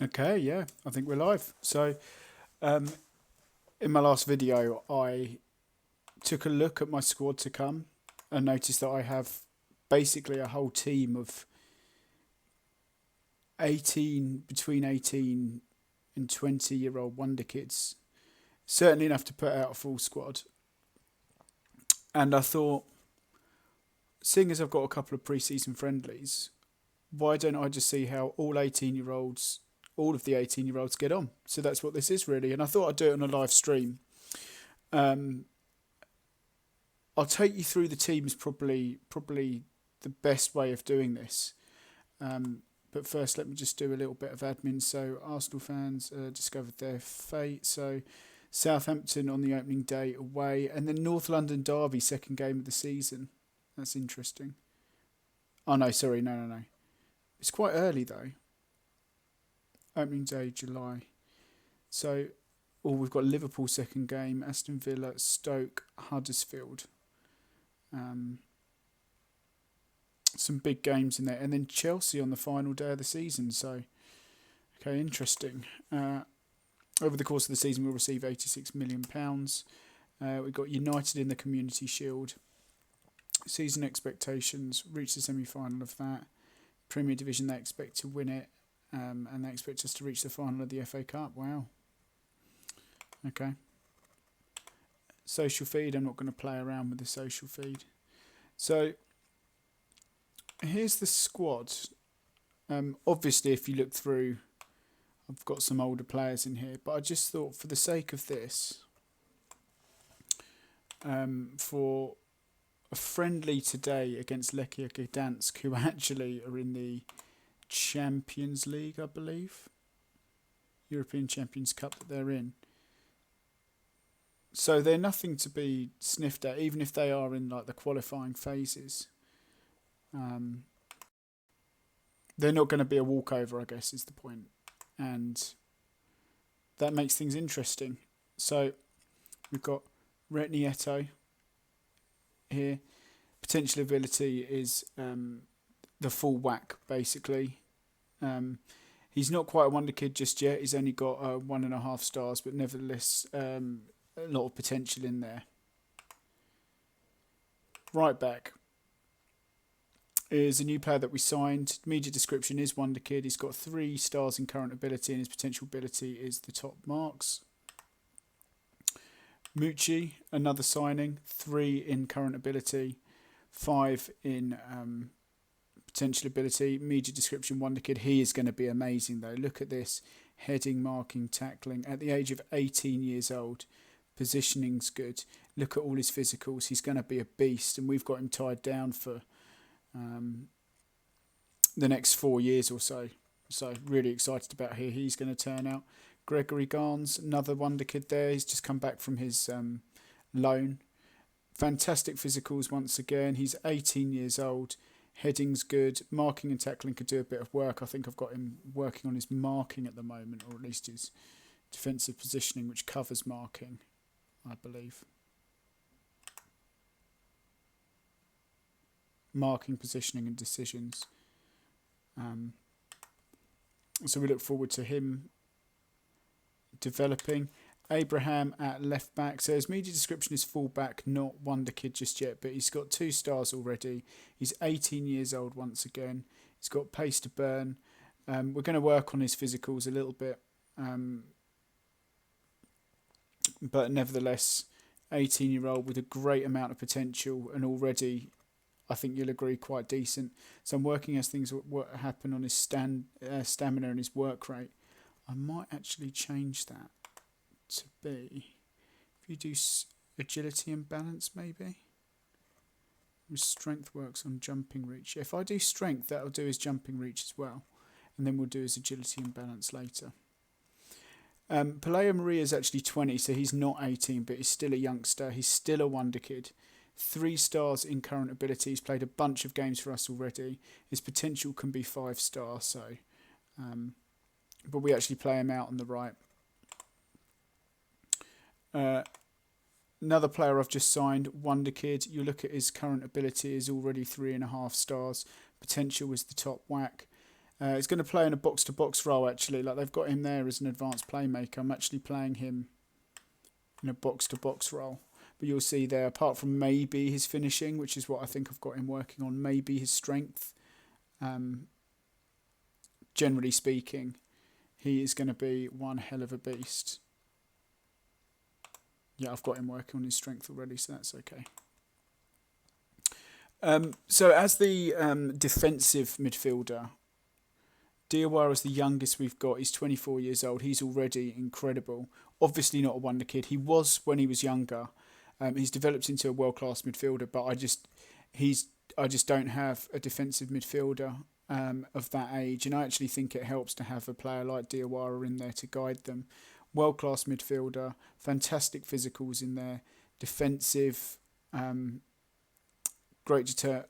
Okay, yeah, I think we're live. So, um, in my last video, I took a look at my squad to come and noticed that I have basically a whole team of between 18 and 20-year-old wonder kids. Certainly enough to put out a full squad. And I thought, seeing as I've got a couple of pre-season friendlies, why don't I just see how all of the 18-year-olds get on? So that's what this is really. And I thought I'd do it on a live stream. Um, I'll take you through the teams, probably the best way of doing this. But first, let me just do a little bit of admin. So Arsenal fans discovered their fate. So Southampton on the opening day away, and then North London derby, second game of the season. That's interesting. Oh no, sorry, no. It's quite early though. Opening day July. So, we've got Liverpool second game, Aston Villa, Stoke, Huddersfield. Some big games in there, and then Chelsea on the final day of the season. So, okay, interesting. Over the course of the season, we'll receive £86 million. We've got United in the Community Shield. Season expectations: reach the semi-final of that. Premier Division, they expect to win it, and they expect us to reach the final of the FA Cup. Wow. Okay. Social feed. I'm not going to play around with the social feed. So here's the squad. Obviously, if you look through, I've got some older players in here, but I just thought for the sake of this, for a friendly today against Lechia Gdansk, who actually are in the Champions League, I believe. European Champions Cup that they're in. So they're nothing to be sniffed at, even if they are in like the qualifying phases. They're not going to be a walkover, I guess, is the point. And that makes things interesting. So we've got Retnieto here. Potential ability is the full whack, basically. He's not quite a wonder kid just yet. He's only got 1.5 stars, but nevertheless, a lot of potential in there. Right back is a new player that we signed. Media description is wonder kid. He's got 3 stars in current ability, and his potential ability is the top marks. Mucci, another signing, 3 in current ability, 5 in potential ability. Media description, wonder kid. He is going to be amazing though. Look at this: heading, marking, tackling. At the age of 18 years old, positioning's good. Look at all his physicals. He's going to be a beast, and we've got him tied down for the next 4 years or so. So really excited about here. He's going to turn out. Gregory Garns, another wonder kid there. He's just come back from his loan. Fantastic physicals once again. He's 18 years old. Heading's good. Marking and tackling could do a bit of work. I think I've got him working on his marking at the moment, or at least his defensive positioning, which covers marking, I believe. Marking, positioning and decisions. So we look forward to him developing. Abraham at left back. So his media description is full back, not wonder kid just yet, but he's got 2 stars already. He's 18 years old once again. He's got pace to burn. We're going to work on his physicals a little bit, but nevertheless, 18-year-old with a great amount of potential, and already I think you'll agree quite decent. So I'm working as things happen on his stamina and his work rate. I might actually change that to be, if you do agility and balance, maybe. His strength works on jumping reach. If I do strength, that'll do his jumping reach as well, and then we'll do his agility and balance later. Paleo Maria is actually 20, so he's not 18, but he's still a youngster. He's still a wonder kid. 3 stars in current ability. He's played a bunch of games for us already. His potential can be 5 stars, so but we actually play him out on the right. Another player I've just signed, wonder kid. You look at his current ability is already 3.5 stars. Potential is the top whack. He's going to play in a box-to-box role, actually. Like, they've got him there as an advanced playmaker. I'm actually playing him in a box-to-box role. But you'll see there, apart from maybe his finishing, which is what I think I've got him working on, maybe his strength, generally speaking, he is going to be one hell of a beast. Yeah, I've got him working on his strength already, so that's okay. So as the defensive midfielder, Diawara is the youngest we've got. He's 24 years old. He's already incredible. Obviously not a wonder kid. He was when he was younger. He's developed into a world-class midfielder, but I just don't have a defensive midfielder of that age, and I actually think it helps to have a player like Diawara in there to guide them. World-class midfielder, fantastic physicals in there, defensive,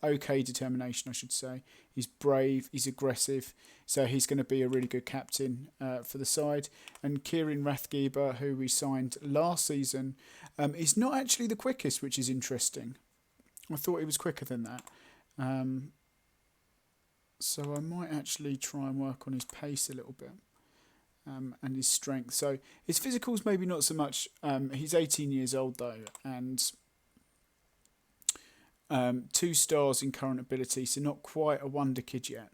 okay determination, I should say. He's brave, he's aggressive, so he's going to be a really good captain for the side. And Kieran Rathgeber, who we signed last season, is not actually the quickest, which is interesting. I thought he was quicker than that. So I might actually try and work on his pace a little bit. And his strength. So his physicals maybe not so much. He's 18 years old though, and 2 stars in current ability, so not quite a wonder kid yet.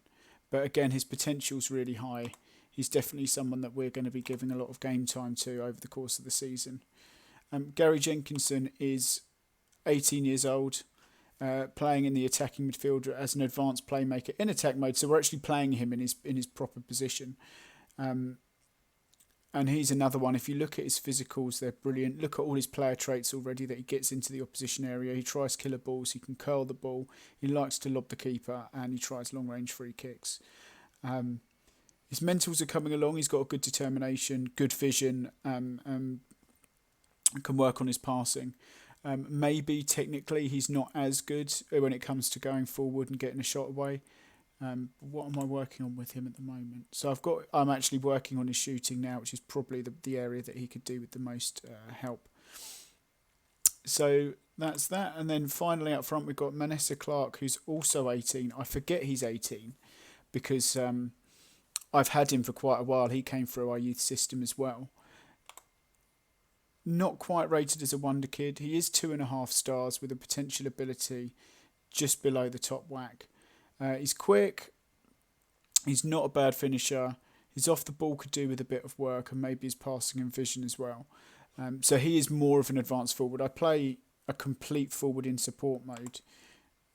But again, his potential's really high. He's definitely someone that we're going to be giving a lot of game time to over the course of the season. Gary Jenkinson is 18 years old, playing in the attacking midfielder as an advanced playmaker in attack mode. So we're actually playing him in his proper position. And he's another one. If you look at his physicals, they're brilliant. Look at all his player traits already that he gets into the opposition area. He tries killer balls. He can curl the ball. He likes to lob the keeper, and he tries long-range free kicks. His mentals are coming along. He's got a good determination, good vision, can work on his passing. Maybe technically he's not as good when it comes to going forward and getting a shot away. What am I working on with him at the moment? So I'm actually working on his shooting now, which is probably the area that he could do with the most help. So that's that. And then finally up front, we've got Manessa Clark, who's also 18. I forget he's 18 because I've had him for quite a while. He came through our youth system as well. Not quite rated as a wonder kid. He is 2.5 stars with a potential ability just below the top whack. He's quick. He's not a bad finisher. His off the ball could do with a bit of work, and maybe his passing and vision as well. So he is more of an advanced forward. I play a complete forward in support mode,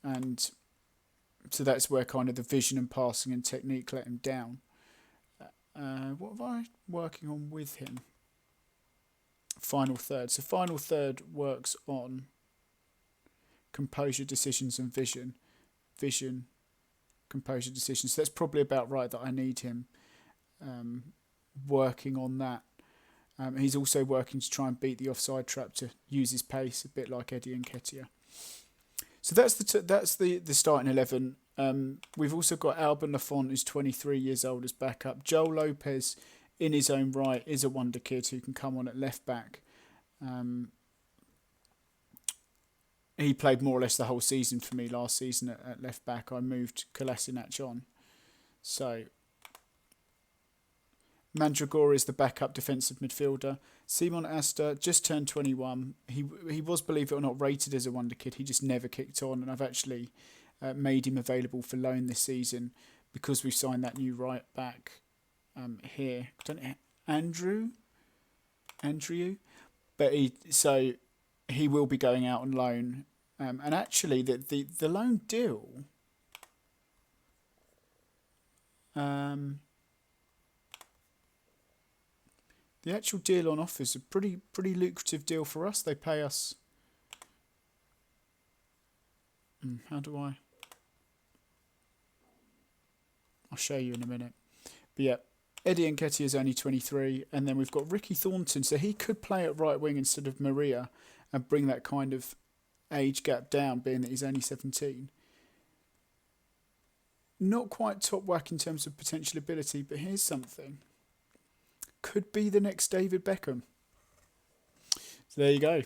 and so that's where kind of the vision and passing and technique let him down. What am I working on with him? Final third. So final third works on composure, decisions, and vision. Vision, composure, decisions. So that's probably about right that I need him working on that. He's also working to try and beat the offside trap to use his pace, a bit like Eddie Nketiah. So that's the starting 11. We've also got Alban Lafont, who's 23 years old, as backup. Joel Lopez, in his own right, is a wonder kid who can come on at left back. He played more or less the whole season for me last season at left back. I moved Kolasinac on. So Mandragora is the backup defensive midfielder. Simon Asta just turned 21. He was, believe it or not, rated as a wonder kid. He just never kicked on, and I've actually made him available for loan this season because we've signed that new right back here. I don't know, Andrew, but he will be going out on loan. And actually, the loan deal. The actual deal on offer is a pretty lucrative deal for us. They pay us. How do I? I'll show you in a minute. But yeah, Eddie Nketiah is only 23, and then we've got Ricky Thornton, so he could play at right wing instead of Maria, and bring that kind of age gap down, being that he's only 17. Not quite top whack in terms of potential ability, but here's something. Could be the next David Beckham. So there you go.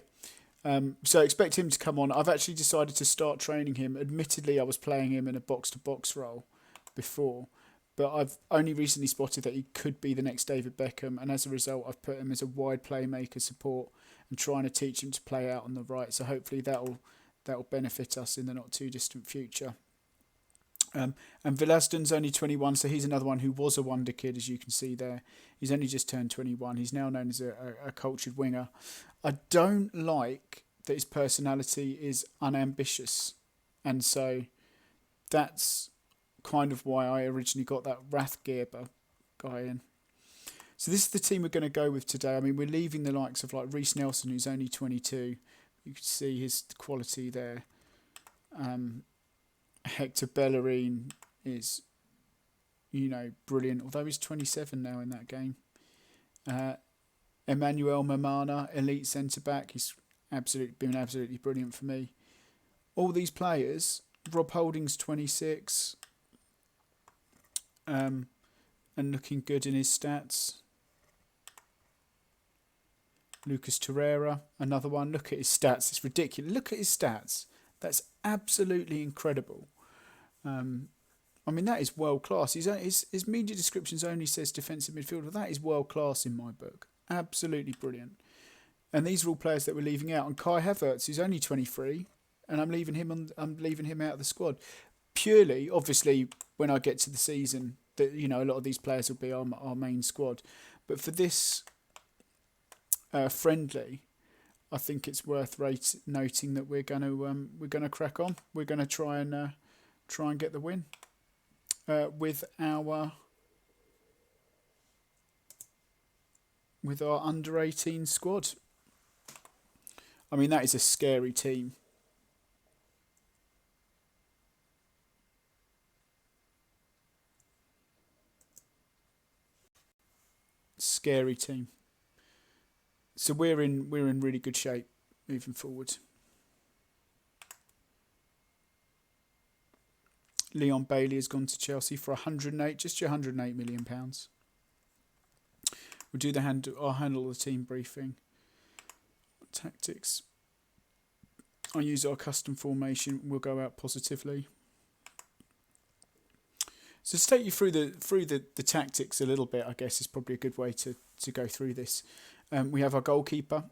So expect him to come on. I've actually decided to start training him. Admittedly, I was playing him in a box-to-box role before, but I've only recently spotted that he could be the next David Beckham, and as a result, I've put him as a wide playmaker support and trying to teach him to play out on the right. So hopefully that'll benefit us in the not too distant future. And Villaston's only 21, so he's another one who was a wonder kid, as you can see there. He's only just turned 21. He's now known as a cultured winger. I don't like that his personality is unambitious, and so that's kind of why I originally got that Rathgeber guy in. So this is the team we're going to go with today. I mean, we're leaving the likes of like Reece Nelson, who's only 22. You can see his quality there. Hector Bellerin is, brilliant, although he's 27 now in that game. Emmanuel Mamana, elite centre-back. He's been absolutely brilliant for me. All these players, Rob Holding's 26, and looking good in his stats. Lucas Torreira, another one. Look at his stats. It's ridiculous. Look at his stats. That's absolutely incredible. I mean, that is world class. His media descriptions only says defensive midfielder. That is world class in my book. Absolutely brilliant. And these are all players that we're leaving out. And Kai Havertz, who's only 23, and I'm leaving him out of the squad. Purely, obviously, when I get to the season, that a lot of these players will be our main squad. But for this friendly, I think it's worth noting that we're gonna crack on. We're gonna try and get the win with our under 18 squad. I mean, that is a scary team. Scary team. So we're in really good shape moving forward. Leon Bailey has gone to Chelsea for just £108 million. We'll do I'll handle the team briefing. Tactics. I'll use our custom formation. We'll go out positively. So to take you through the tactics a little bit, I guess is probably a good way to go through this. We have our goalkeeper.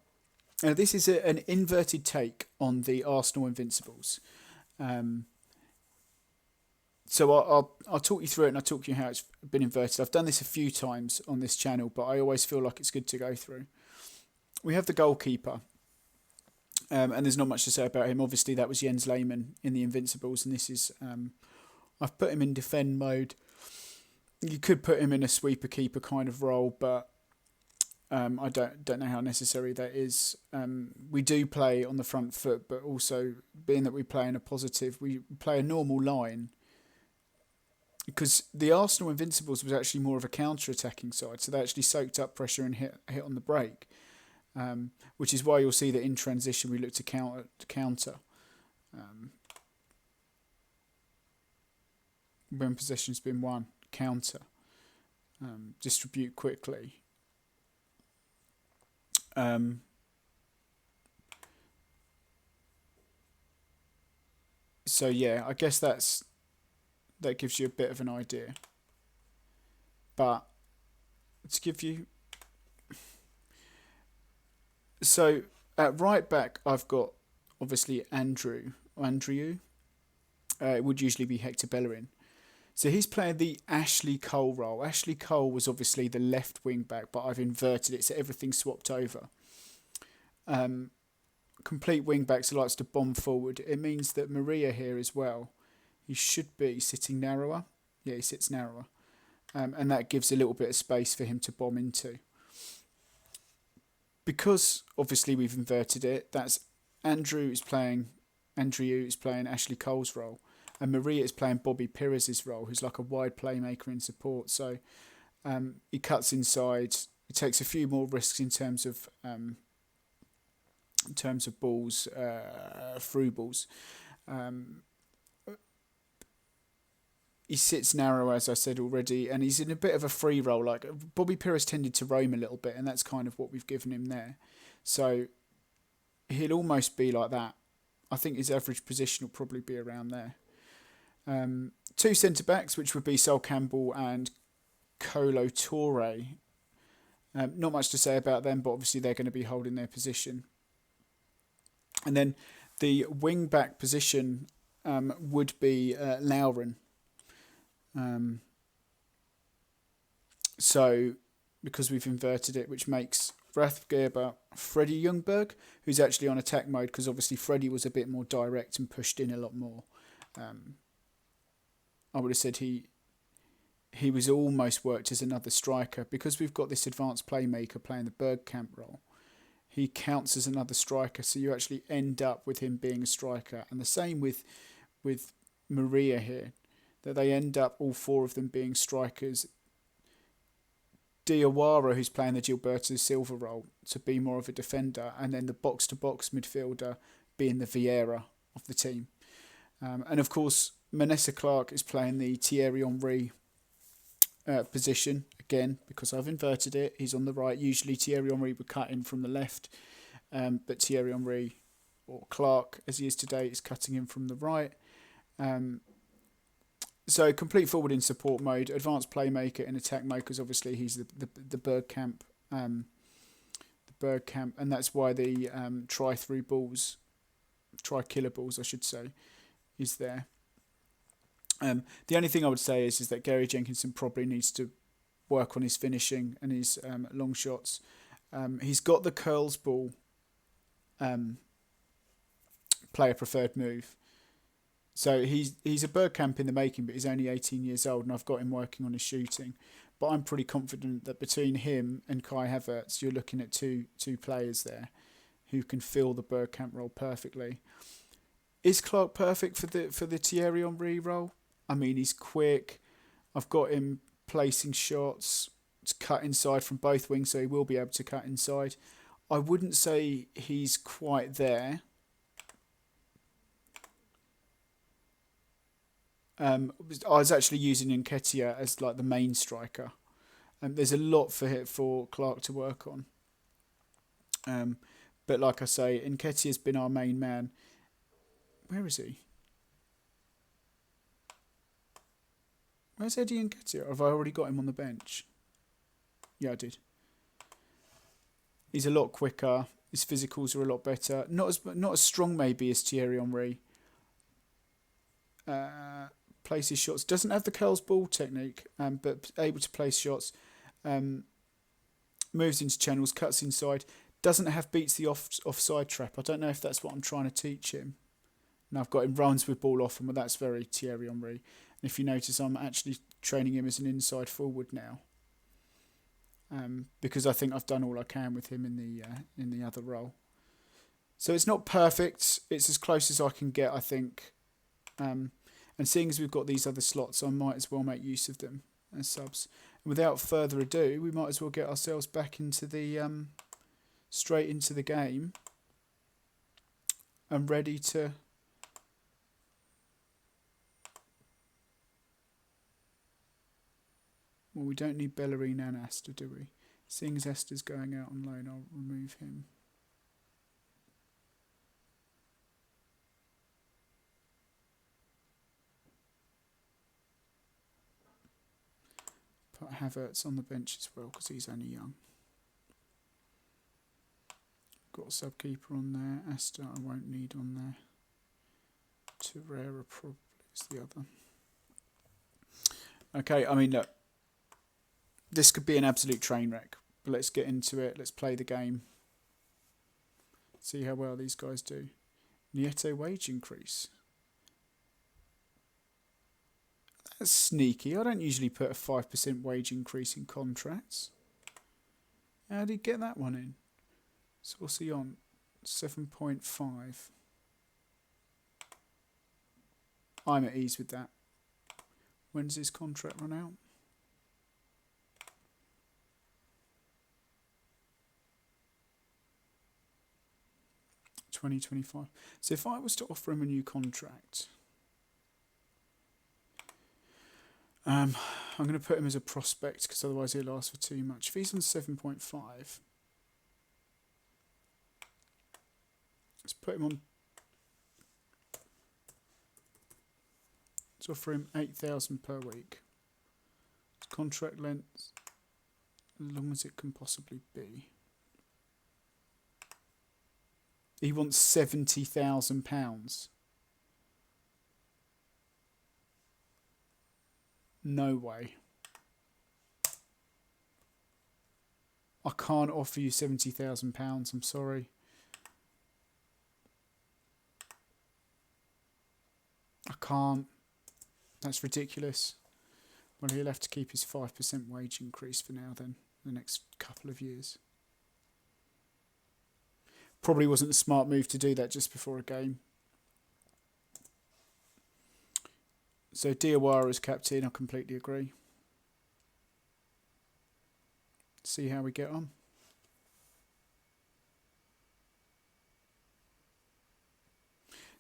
This is an inverted take on the Arsenal Invincibles. So I'll talk you through it, and I'll talk you how it's been inverted. I've done this a few times on this channel, but I always feel like it's good to go through. We have the goalkeeper, and there's not much to say about him. Obviously, that was Jens Lehmann in the Invincibles, and this is I've put him in defend mode. You could put him in a sweeper keeper kind of role, but I don't know how necessary that is. We do play on the front foot, but also being that we play in a positive, we play a normal line. Because the Arsenal Invincibles was actually more of a counter-attacking side, so they actually soaked up pressure and hit on the break, which is why you'll see that in transition we look to counter. When possession's been won, counter, distribute quickly. So yeah, I guess that gives you a bit of an idea. But to give you... So at right back, I've got obviously Andrew. It would usually be Hector Bellerin. So he's playing the Ashley Cole role. Ashley Cole was obviously the left wing back, but I've inverted it, so everything's swapped over. Complete wing backs who likes to bomb forward. It means that Maria here as well, he should be sitting narrower. Yeah, he sits narrower. And that gives a little bit of space for him to bomb into. Because obviously we've inverted it, that's Andrew is playing Ashley Cole's role, and Maria is playing Bobby Pires' role, who's like a wide playmaker in support. So he cuts inside. He takes a few more risks in terms of balls, through balls. He sits narrow, as I said already, and he's in a bit of a free role. Like Bobby Pires tended to roam a little bit, and that's kind of what we've given him there. So he'll almost be like that. I think his average position will probably be around there. two centre-backs, which would be Sol Campbell and Kolo Toure. Not much to say about them, but obviously they're going to be holding their position. And then the wing-back position would be Lauren. So, because we've inverted it, which makes Rathgerber Freddie Ljungberg, who's actually on attack mode, because obviously Freddie was a bit more direct and pushed in a lot more. I would have said he was almost worked as another striker, because we've got this advanced playmaker playing the Bergkamp role. He counts as another striker, so you actually end up with him being a striker. And the same with Maria here, that they end up all four of them being strikers. Diawara, who's playing the Gilberto Silva role, to be more of a defender, and then the box-to-box midfielder being the Vieira of the team. And of course, Manessa Clark is playing the Thierry Henry position, again, because I've inverted it. He's on the right. Usually Thierry Henry would cut in from the left, but Thierry Henry, or Clark as he is today, is cutting in from the right. So complete forward in support mode, advanced playmaker in attack mode, because obviously he's the Bergkamp, and that's why the tri-killer balls, I should say, is there. The only thing I would say is that Gary Jenkinson probably needs to work on his finishing and his long shots. He's got the curls ball player preferred move. So he's a Bergkamp in the making, but he's only 18 years old, and I've got him working on his shooting. But I'm pretty confident that between him and Kai Havertz, you're looking at two players there who can fill the Bergkamp role perfectly. Is Clark perfect for the Thierry Henry role? I mean, he's quick. I've got him placing shots to cut inside from both wings, so he will be able to cut inside. I wouldn't say he's quite there. I was actually using Nketiah as like the main striker. There's a lot for Clark to work on. But like I say, Nketiah's been our main man. Where is he? Where's Eddie Nketiah? Have I already got him on the bench? Yeah, I did. He's a lot quicker. His physicals are a lot better. Not as strong maybe as Thierry Henry. Places shots. Doesn't have the curls ball technique, but able to place shots. Moves into channels, cuts inside. Doesn't have beats the offside trap. I don't know if that's what I'm trying to teach him. And I've got him runs with ball off him, but that's very Thierry Henry. And if you notice, I'm actually training him as an inside forward now. Because I think I've done all I can with him in the other role. So it's not perfect. It's as close as I can get, I think. And seeing as we've got these other slots, I might as well make use of them as subs. And without further ado, we might as well get ourselves back into the straight into the game and ready to well, we don't need Bellerin and Asta, do we? Seeing as Asta's going out on loan, I'll remove him. Put Havertz on the bench as well, because he's only young. Got a sub-keeper on there. Asta I won't need on there. Torreira probably is the other. Okay, I mean, look. This could be an absolute train wreck, but let's get into it. Let's play the game. See how well these guys do. Nieto wage increase. That's sneaky. I don't usually put a 5% wage increase in contracts. How did he get that one in? So what's he on? 7.5. I'm at ease with that. When does his contract run out? 2025. So if I was to offer him a new contract, I'm going to put him as a prospect because otherwise he'll ask for too much. If he's on 7.5, let's put him on Let's offer him 8,000 per week. Contract length, as long as it can possibly be. He wants £70,000. No way. I can't offer you £70,000. I'm sorry. I can't. That's ridiculous. Well, he'll have to keep his 5% wage increase for now then, the next couple of years. Probably wasn't a smart move to do that just before a game. So Diawara as captain, I completely agree. See how we get on.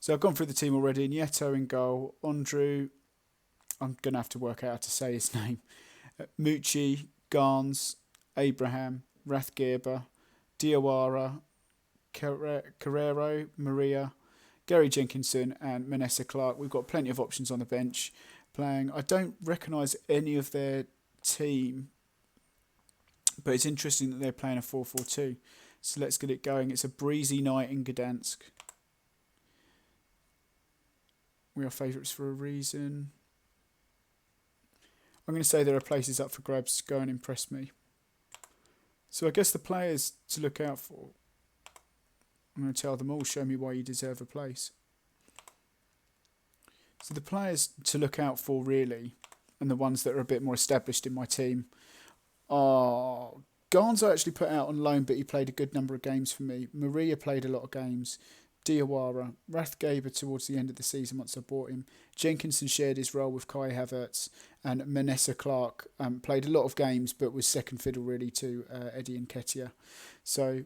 So I've gone through the team already. Nieto in goal. Andrew, I'm going to have to work out how to say his name. Mucci, Garnes, Abraham, Rathgeber, Diawara, Carrero, Maria, Gary Jenkinson and Manessa Clark. We've got plenty of options on the bench playing. I don't recognise any of their team, but it's interesting that they're playing a 4-4-2. So let's get it going. It's a breezy night in Gdansk. We are favourites for a reason. I'm going to say there are places up for grabs. Go and impress me. So I guess the players to look out for. I'm going to tell them all, show me why you deserve a place. So the players to look out for really, and the ones that are a bit more established in my team, are Garnes I actually put out on loan, but he played a good number of games for me. Maria played a lot of games. Diawara, Rathgeber towards the end of the season once I bought him. Jenkinson shared his role with Kai Havertz, and Manessa Clark played a lot of games but was second fiddle really to Eddie Nketiah. So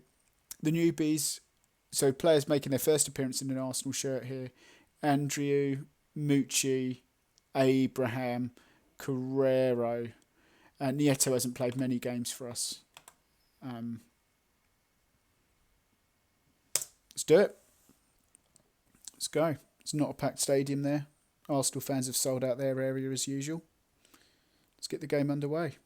the newbies, so players making their first appearance in an Arsenal shirt here: Andrew, Mucci, Abraham, Carrero. Nieto hasn't played many games for us. Let's do it. Let's go. It's not a packed stadium there. Arsenal fans have sold out their area as usual. Let's get the game underway.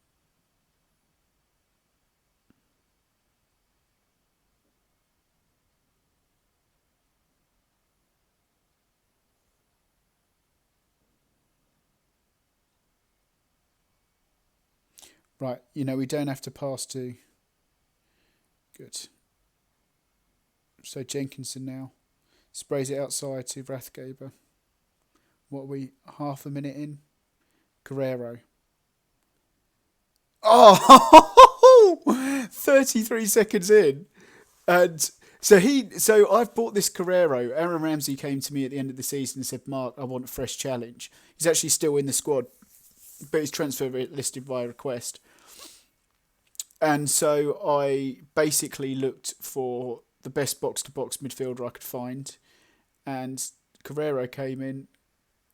Right, we don't have to pass to... Good. So Jenkinson now. Sprays it outside to Rathgeber. What are we, half a minute in? Carrero. Oh! 33 seconds in. And so I've bought this Carrero. Aaron Ramsey came to me at the end of the season and said, Mark, I want a fresh challenge. He's actually still in the squad, but he's transfer listed via request. And so I basically looked for the best box-to-box midfielder I could find. And Carrero came in.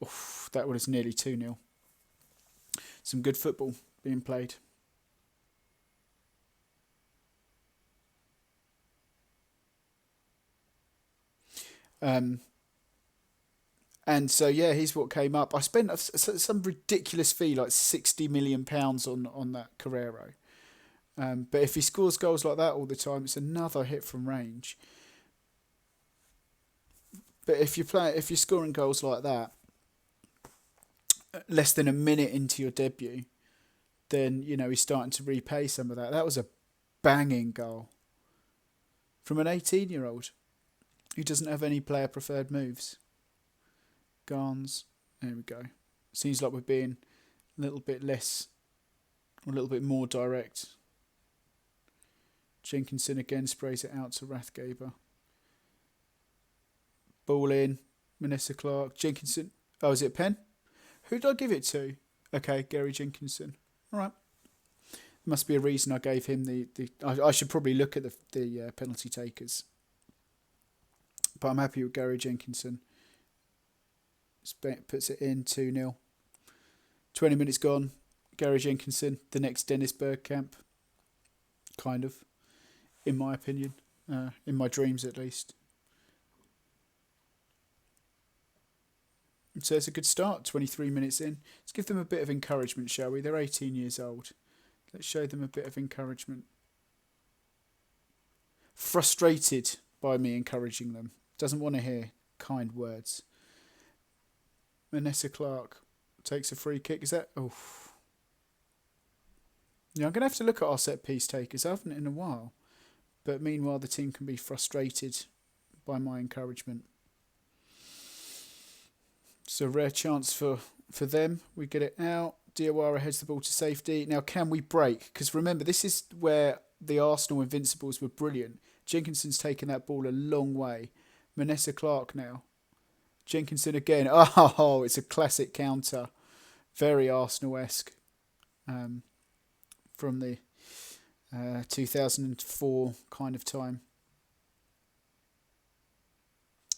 Oof, that was nearly 2-0. Some good football being played. And so, yeah, here's what came up. I spent some ridiculous fee, like £60 million on that Carrero. But if he scores goals like that all the time, it's another hit from range. But if you're scoring goals like that, less than a minute into your debut, then he's starting to repay some of that. That was a banging goal from an 18-year-old who doesn't have any player preferred moves. Garnes, there we go. Seems like we're being a little bit less, a little bit more direct. Jenkinson again sprays it out to Rathgeber. Ball in. Manessa Clark. Jenkinson. Oh, is it a pen? Who did I give it to? Okay, Gary Jenkinson. All right. Must be a reason I gave him the I should probably look at the penalty takers. But I'm happy with Gary Jenkinson. Puts it in 2-0. 20 minutes gone. Gary Jenkinson, the next Dennis Bergkamp. Kind of. In my opinion. In my dreams, at least. So it's a good start, 23 minutes in. Let's give them a bit of encouragement, shall we? They're 18 years old. Let's show them a bit of encouragement. Frustrated by me encouraging them. Doesn't want to hear kind words. Vanessa Clark takes a free kick. Is that... Oh. Yeah, I'm going to have to look at our set piece takers. I haven't in a while. But meanwhile, the team can be frustrated by my encouragement. It's a rare chance for them. We get it out. Diawara heads the ball to safety. Now, can we break? Because remember, this is where the Arsenal Invincibles were brilliant. Jenkinson's taken that ball a long way. Vanessa Clark now. Jenkinson again. Oh, it's a classic counter. Very Arsenal-esque. From the 2004 kind of time.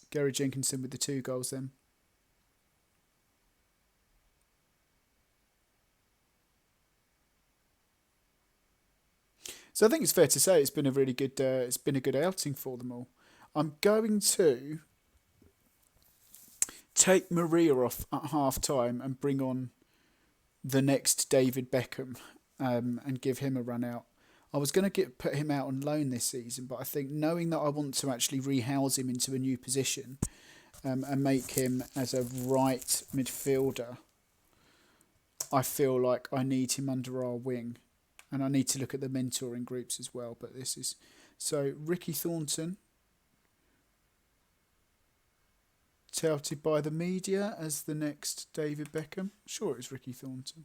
Gary Jenkinson with the 2 goals then. So I think it's fair to say it's been a really good outing for them all. I'm going to take Maria off at half time and bring on the next David Beckham and give him a run out. I was going to put him out on loan this season, but I think knowing that I want to actually rehouse him into a new position and make him as a right midfielder, I feel like I need him under our wing. And I need to look at the mentoring groups as well. But this is... So, Ricky Thornton, touted by the media as the next David Beckham. Sure, it was Ricky Thornton.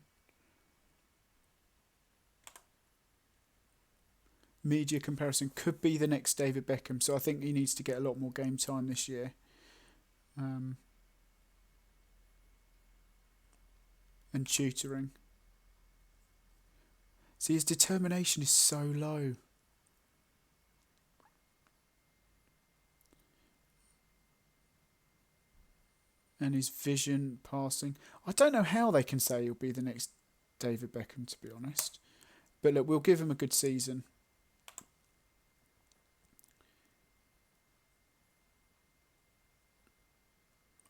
Media comparison could be the next David Beckham. So, I think he needs to get a lot more game time this year. And tutoring. See, his determination is so low. And his vision, passing. I don't know how they can say he'll be the next David Beckham, to be honest. But look, we'll give him a good season.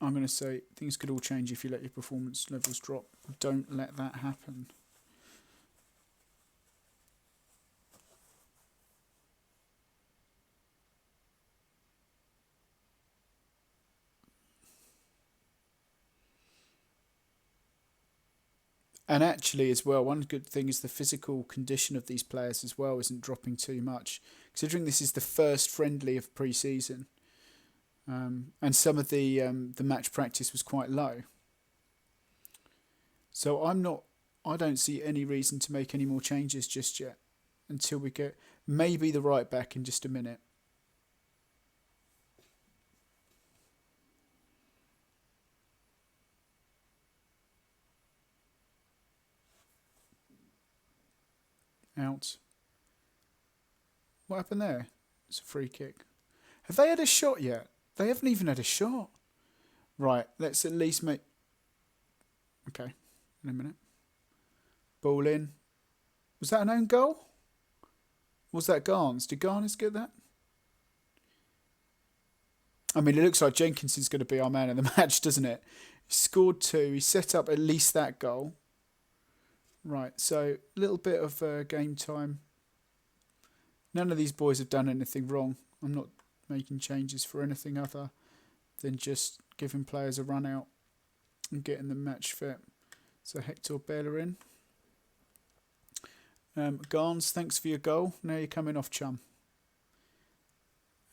I'm going to say things could all change if you let your performance levels drop. Don't let that happen. And actually, as well, one good thing is the physical condition of these players as well isn't dropping too much. Considering this is the first friendly of pre-season, and some of the match practice was quite low. So I don't see any reason to make any more changes just yet until we get maybe the right back in just a minute. Out. What happened there? It's a free kick. Have they had a shot yet? They haven't even had a shot. Right, let's at least make... Okay, in a minute. Ball in. Was that an own goal? Was that Garnes? Did Garnes get that? I mean, it looks like Jenkinson's going to be our man of the match, doesn't it? He scored 2. He set up at least that goal. Right, so a little bit of game time. None of these boys have done anything wrong. I'm not making changes for anything other than just giving players a run out and getting them match fit. So Hector Bellerin. Garnes, thanks for your goal. Now you're coming off, chum.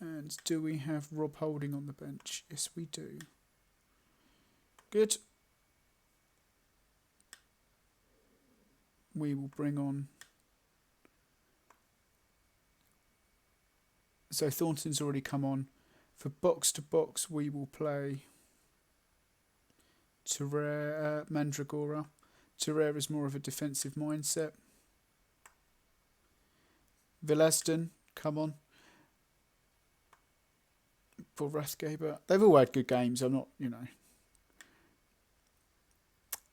And do we have Rob Holding on the bench? Yes, we do. Good. We will bring on... So Thornton's already come on. For box to box, we will play Mandragora. Terrera is more of a defensive mindset. Villaston, come on. For Rathgaber. They've all had good games. I'm not,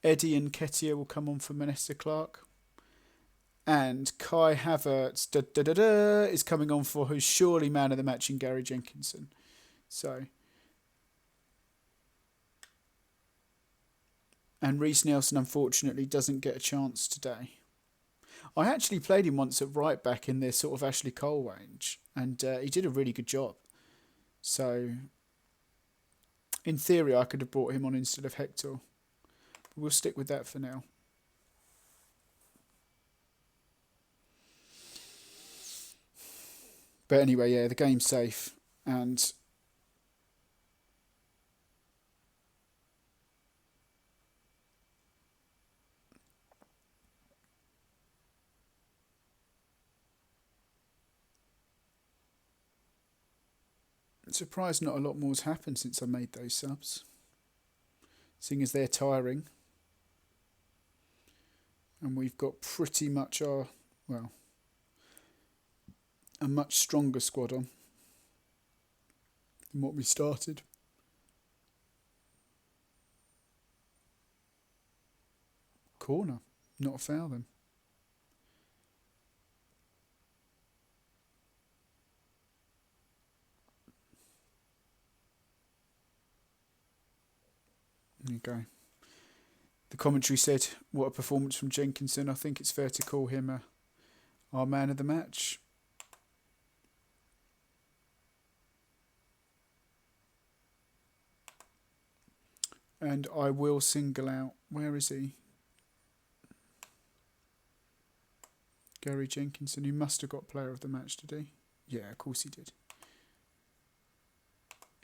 Eddie and Ketia will come on for Vanessa Clark. And Kai Havertz is coming on for who's surely man of the match in Gary Jenkinson. So And Reece Nelson, unfortunately, doesn't get a chance today. I actually played him once at right back in their sort of Ashley Cole range, and he did a really good job. So, in theory, I could have brought him on instead of Hector. But we'll stick with that for now. But anyway, yeah, the game's safe, and I'm surprised not a lot more's happened since I made those subs. Seeing as they're tiring. And we've got pretty much a much stronger squad on than what we started. Corner, not a foul then. There you go. The commentary said, what a performance from Jenkinson. I think it's fair to call him our man of the match. And I will single out, where is he? Gary Jenkinson, who must have got player of the match today. Yeah, of course he did.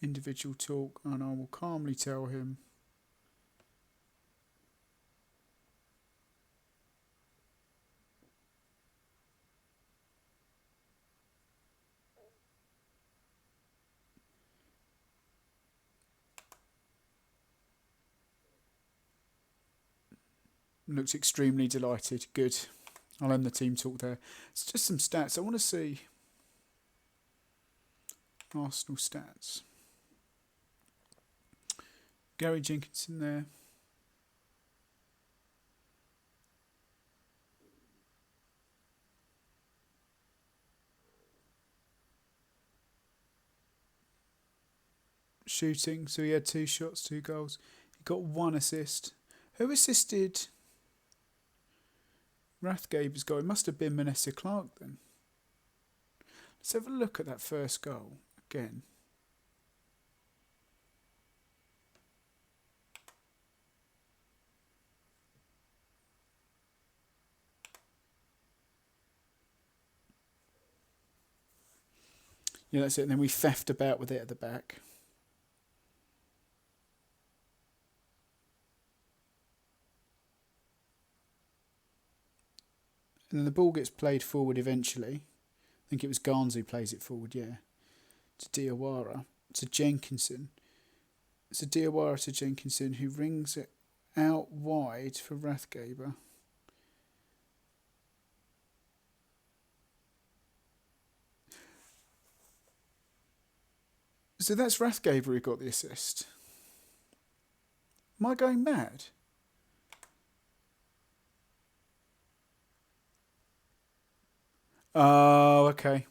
Individual talk, and I will calmly tell him looks extremely delighted. Good. I'll end the team talk there. It's just some stats. I want to see Arsenal stats. Gary Jenkinson there. Shooting, so he had 2 shots, 2 goals. He got 1 assist. Who assisted Rathgaber's goal? It must have been Manessa Clark then. Let's have a look at that first goal again. Yeah, that's it. And then we faffed about with it at the back. And then the ball gets played forward eventually. I think it was Garns who plays it forward, yeah. To Diawara, to Jenkinson. It's a Diawara to Jenkinson who rings it out wide for Rathgaber. So that's Rathgaber who got the assist. Am I going mad? Oh, okay.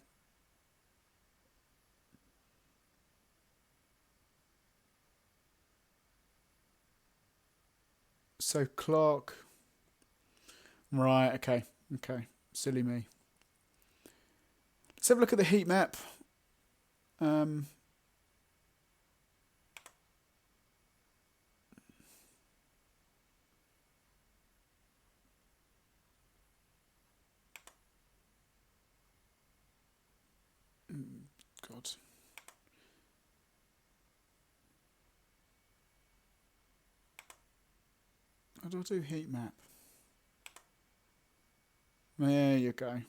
So Clark. Right, okay. Silly me. Let's have a look at the heat map. God. How do I do heat map? There you go.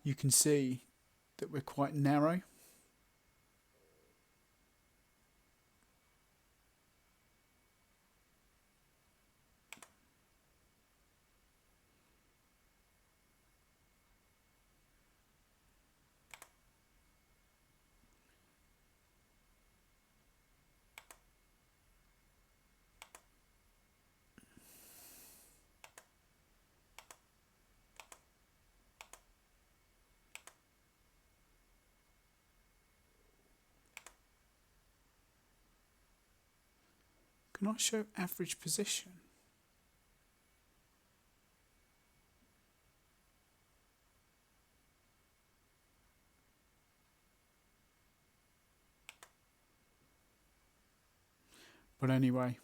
You can see that we're quite narrow. Can I show average position? But anyway.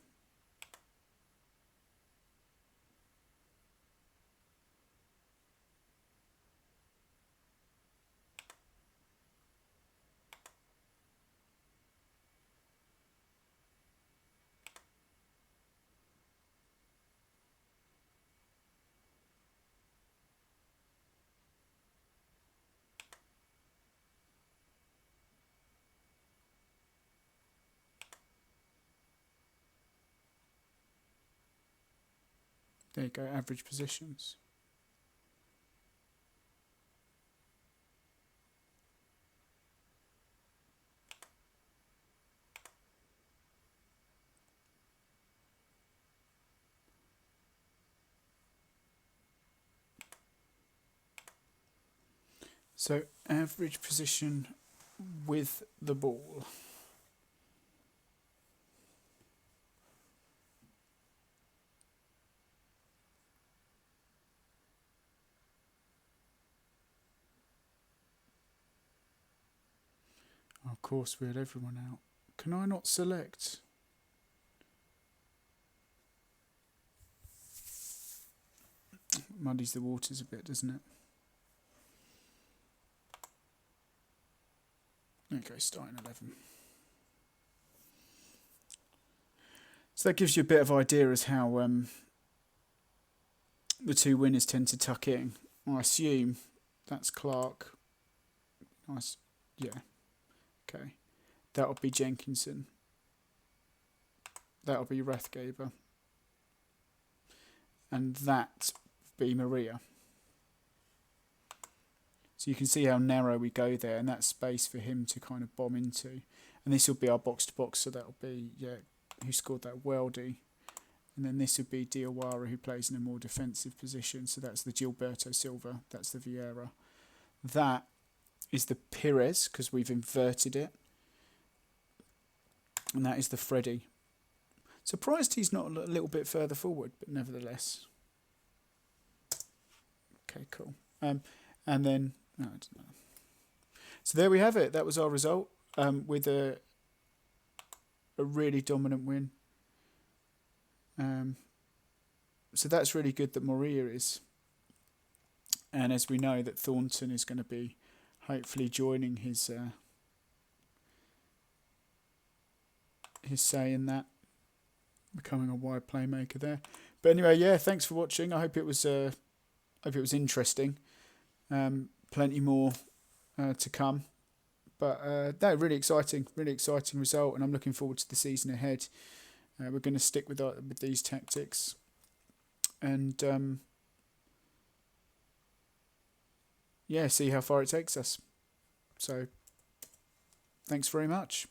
There you go, average positions. So average position with the ball. Of course, we had everyone out. Can I not select? Muddies the waters a bit, doesn't it? Okay, starting 11. So that gives you a bit of idea as how the two winners tend to tuck in. I assume that's Clark. Nice, yeah. Okay, that'll be Jenkinson. That'll be Rathgaber. And that be Maria. So you can see how narrow we go there, and that's space for him to kind of bomb into. And this will be our box-to-box, so that'll be, yeah, who scored that? Weldy. And then this would be Diawara, who plays in a more defensive position. So that's the Gilberto Silva. That's the Vieira. That is the Pires, because we've inverted it. And that is the Freddie. Surprised he's not a little bit further forward, but nevertheless. Okay, cool. And then, no, it doesn't matter. So there we have it. That was our result with a really dominant win. So that's really good that Moria is. And as we know, that Thornton is going to be hopefully joining his say in that, becoming a wide playmaker there. But anyway, yeah, thanks for watching. I hope it was interesting. Plenty more to come. But no, really exciting result, and I'm looking forward to the season ahead. We're going to stick with these tactics, and yeah, see how far it takes us. So, thanks very much.